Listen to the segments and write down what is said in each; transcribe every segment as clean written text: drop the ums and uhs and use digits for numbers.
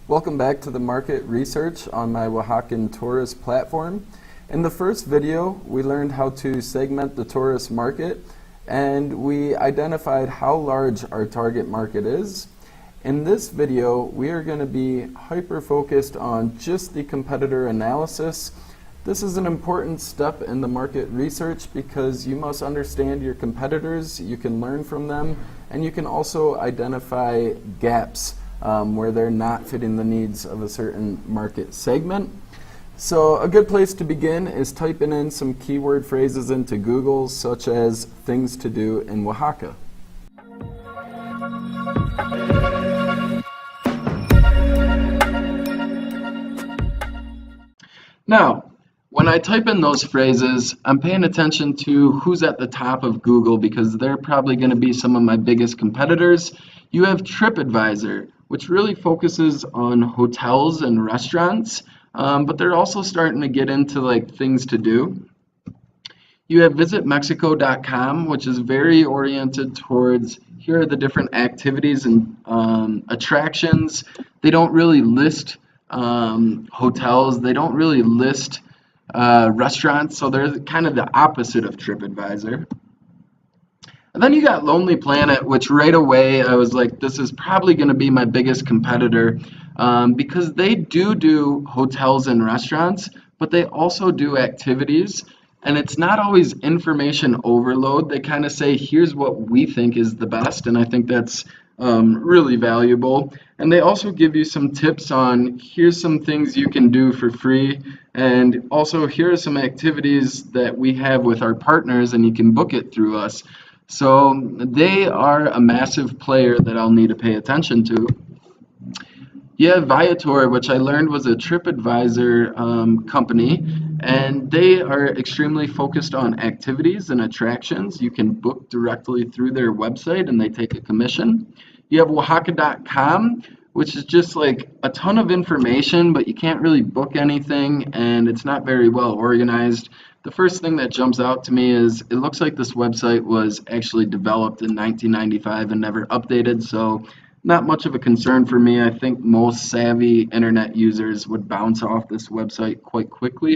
Welcome back to the market research on my Oaxacan tourist platform. In the first video, we learned how to segment the tourist market and we identified how large our target market is. In this video, we are going to be hyper-focused on just the competitor analysis. This is an important step in the market research because you must understand your competitors, you can learn from them, and you can also identify gaps where they're not fitting the needs of a certain market segment. So a good place to begin is typing in some keyword phrases into Google, such as things to do in Oaxaca. Now, when I type in those phrases, I'm paying attention to who's at the top of Google because they're probably going to be some of my biggest competitors. You have TripAdvisor, which really focuses on hotels and restaurants, but they're also starting to get into like things to do. You have visitmexico.com, which is very oriented towards here are the different activities and attractions. They don't really list hotels. They don't really list restaurants, so they're kind of the opposite of TripAdvisor. And then you got Lonely Planet, which right away I was like, this is probably going to be my biggest competitor because they do hotels and restaurants, but they also do activities. And it's not always information overload. They kind of say, here's what we think is the best. And I think that's really valuable. And they also give you some tips on here's some things you can do for free. And also here are some activities that we have with our partners and you can book it through us. So they are a massive player that I'll need to pay attention to. You have Viator, which I learned was a TripAdvisor company, and they are extremely focused on activities and attractions. You can book directly through their website and they take a commission. You have Oaxaca.com, which is just like a ton of information, but you can't really book anything and it's not very well organized. The first thing that jumps out to me is it looks like this website was actually developed in 1995 and never updated, so not much of a concern for me. I think most savvy internet users would bounce off this website quite quickly.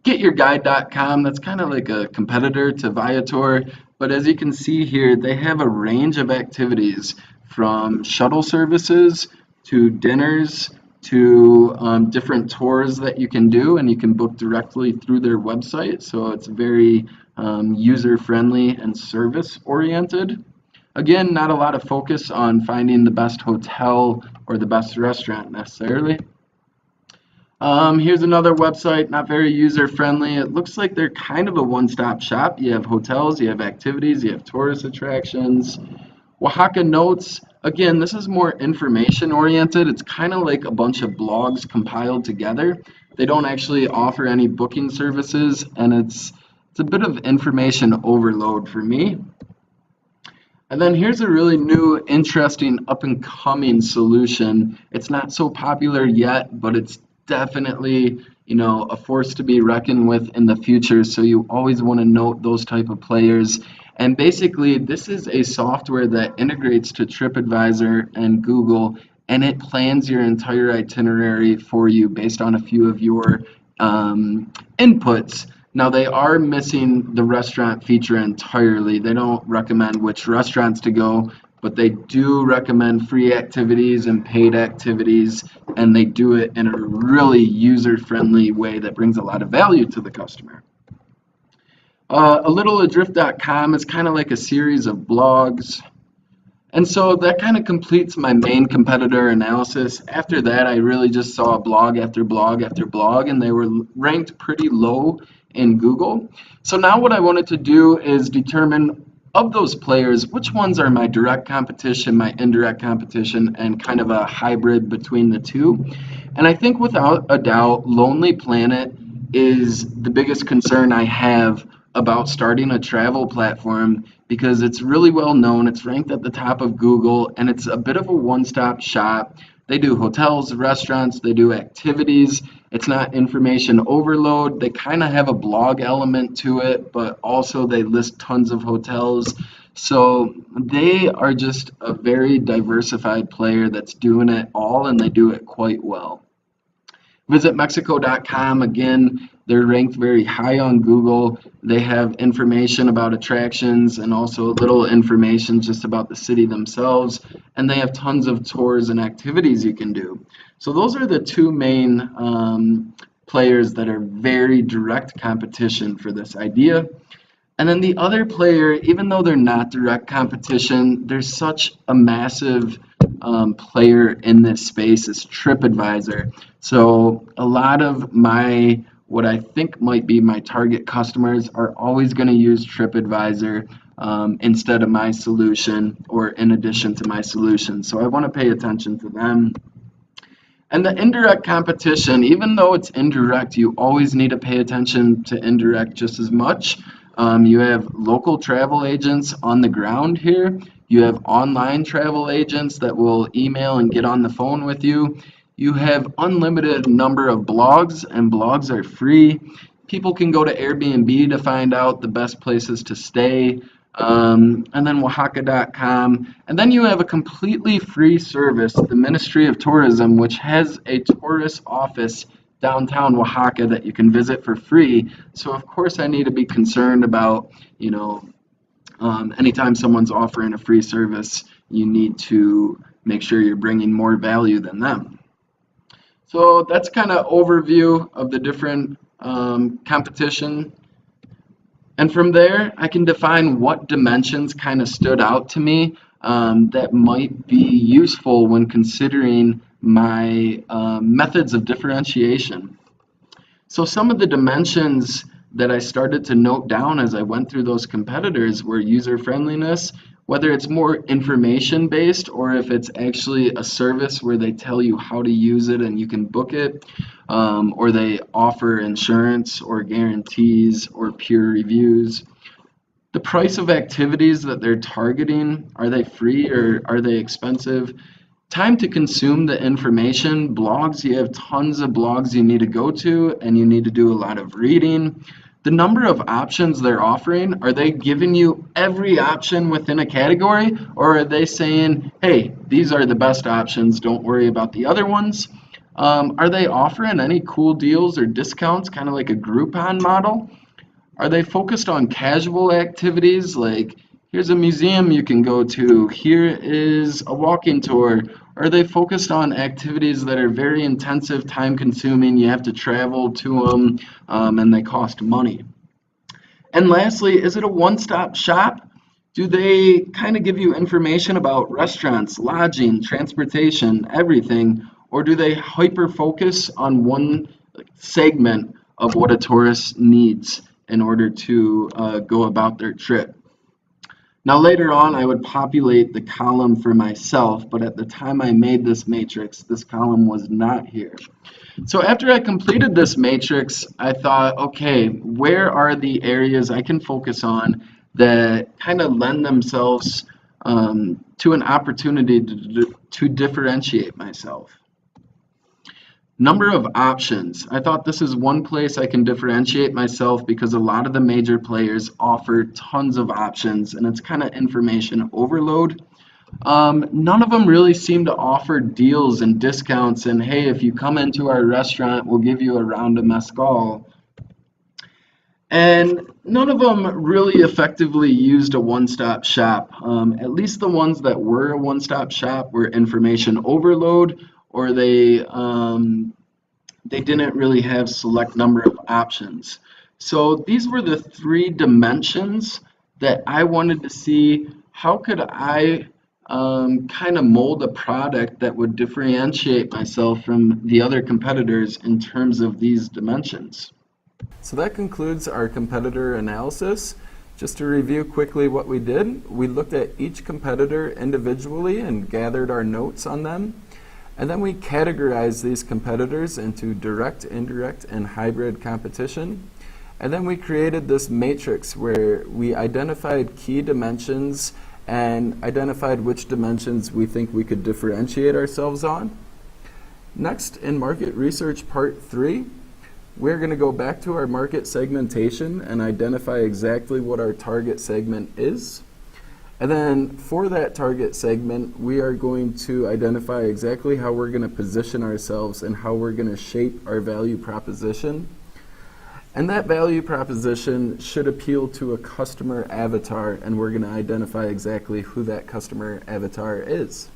GetYourGuide.com, that's kind of like a competitor to Viator, but as you can see here, they have a range of activities from shuttle services to dinners to different tours that you can do, and you can book directly through their website, so it's very user-friendly and service-oriented. Again, not a lot of focus on finding the best hotel or the best restaurant necessarily. Here's another website, not very user-friendly. It looks like they're kind of a one-stop shop. You have hotels, you have activities, you have tourist attractions. Oaxaca Notes, again, this is more information-oriented. It's kind of like a bunch of blogs compiled together. They don't actually offer any booking services, and it's a bit of information overload for me. And then here's a really new, interesting, up-and-coming solution. It's not so popular yet, but it's definitely, a force to be reckoned with in the future. So you always want to note those type of players. And basically, this is a software that integrates to TripAdvisor and Google, and it plans your entire itinerary for you based on a few of your inputs. Now, they are missing the restaurant feature entirely. They don't recommend which restaurants to go, but they do recommend free activities and paid activities, and they do it in a really user-friendly way that brings a lot of value to the customer. AlittleAdrift.com is kind of like a series of blogs. And so that kind of completes my main competitor analysis. After that, I really just saw blog after blog after blog, and they were ranked pretty low in Google. So now what I wanted to do is determine of those players, which ones are my direct competition, my indirect competition, and kind of a hybrid between the two. And I think without a doubt, Lonely Planet is the biggest concern I have about starting a travel platform because it's really well known, it's ranked at the top of Google, and it's a bit of a one-stop shop. They do hotels, restaurants, they do activities. It's not information overload. They kind of have a blog element to it, but also they list tons of hotels. So they are just a very diversified player that's doing it all, and they do it quite well. VisitMexico.com, again, they're ranked very high on Google. They have information about attractions and also little information just about the city themselves. And they have tons of tours and activities you can do. So those are the two main players that are very direct competition for this idea. And then the other player, even though they're not direct competition, there's such a massive player in this space is TripAdvisor. So a lot of what I think might be my target customers are always going to use TripAdvisor instead of my solution or in addition to my solution. So I want to pay attention to them. And the indirect competition, even though it's indirect, you always need to pay attention to indirect just as much. You have local travel agents on the ground here. You have online travel agents that will email and get on the phone with you. You have unlimited number of blogs, and blogs are free. People can go to Airbnb to find out the best places to stay. And then Oaxaca.com. And then you have a completely free service, the Ministry of Tourism, which has a tourist office downtown Oaxaca that you can visit for free. So of course I need to be concerned about, anytime someone's offering a free service, you need to make sure you're bringing more value than them. So that's kind of overview of the different competition. And from there, I can define what dimensions kind of stood out to me that might be useful when considering my methods of differentiation. So some of the dimensions that I started to note down as I went through those competitors were user friendliness, whether it's more information based or if it's actually a service where they tell you how to use it and you can book it, or they offer insurance or guarantees or peer reviews. The price of activities that they're targeting, are they free or are they expensive? Time to consume the information. Blogs, you have tons of blogs you need to go to and you need to do a lot of reading. The number of options they're offering, are they giving you every option within a category, or are they saying, hey, these are the best options, don't worry about the other ones? Are they offering any cool deals or discounts, kind of like a Groupon model? Are they focused on casual activities like here's a museum you can go to, here is a walking tour? Are they focused on activities that are very intensive, time consuming, you have to travel to them, and they cost money? And lastly, is it a one-stop shop? Do they kind of give you information about restaurants, lodging, transportation, everything? Or do they hyper focus on one segment of what a tourist needs in order to go about their trip? Now later on I would populate the column for myself, but at the time I made this matrix, this column was not here. So after I completed this matrix, I thought, okay, where are the areas I can focus on that kind of lend themselves to an opportunity to differentiate myself? Number of options. I thought this is one place I can differentiate myself because a lot of the major players offer tons of options and it's kind of information overload. None of them really seem to offer deals and discounts and hey, if you come into our restaurant, we'll give you a round of mezcal. And none of them really effectively used a one-stop shop. At least the ones that were a one-stop shop were information overload, or they didn't really have select number of options. So these were the three dimensions that I wanted to see how could I kind of mold a product that would differentiate myself from the other competitors in terms of these dimensions. So that concludes our competitor analysis. Just to review quickly what we did, we looked at each competitor individually and gathered our notes on them. And then we categorized these competitors into direct, indirect, and hybrid competition. And then we created this matrix where we identified key dimensions and identified which dimensions we think we could differentiate ourselves on. Next, in market research part 3, we're going to go back to our market segmentation and identify exactly what our target segment is. And then for that target segment, we are going to identify exactly how we're going to position ourselves and how we're going to shape our value proposition. And that value proposition should appeal to a customer avatar, and we're going to identify exactly who that customer avatar is.